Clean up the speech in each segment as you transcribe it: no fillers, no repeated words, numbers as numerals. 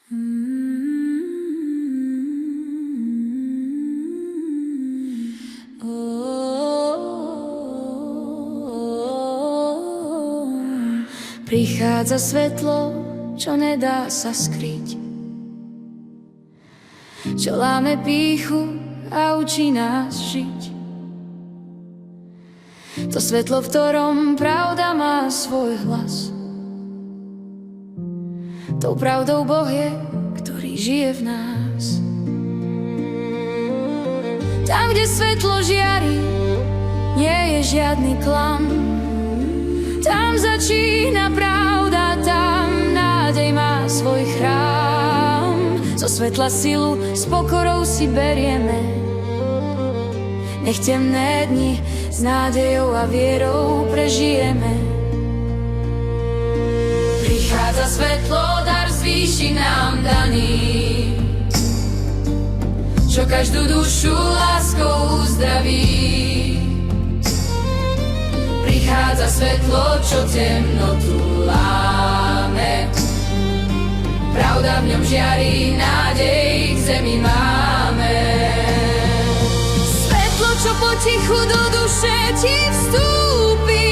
Prichádza svetlo, čo nedá sa skryť, čo láme pýchu a učí nás žiť. To svetlo, v ktorom pravda má svoj hlas. Tou pravdou Boh je, ktorý žije v nás. Tam, kde svetlo žiari, nie je žiadny klam. Tam začína pravda, tam nádej má svoj chrám. Zo svetla silu s pokorou si berieme. Nech temné dni s nádejou a vierou prežijeme. Prichádza svetlo, dar z výšin nám daný, čo každú dušu láskou uzdraví. Prichádza svetlo, čo temnotu láme, pravda v ňom žiari, nádej k zemi máme. Svetlo, čo potichu do duše ti vstúpi,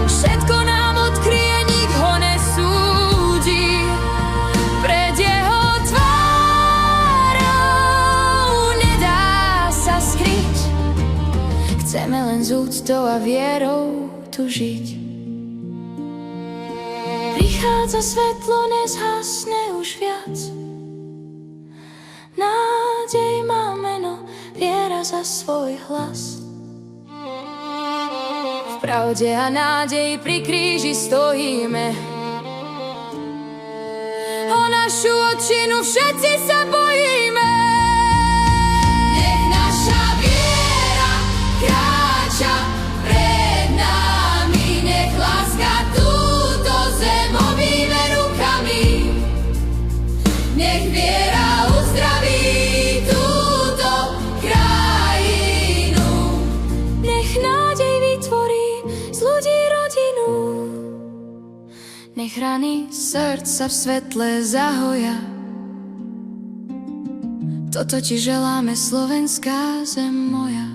všetko nám odkryje, nik ho nesúdi. Pred jeho tvárou nedá sa skryť, chceme len s úctou a vierou tu žiť. Prichádza svetlo, nezhasne už viac. Nádej má meno, viera za svoj hlas. V pravde a nádeji pri kríži stojíme. O našu otčinu všetci sa bojíme. Nech naša viera kráča pred nami, nech láska túto zem obíme rukami. Nech viera uzdraví túto krajinu. Nech nádej vytvorí z ľudí rodinu. Nech rany srdca v svetle zahoja. Toto ti želáme, slovenská zem moja.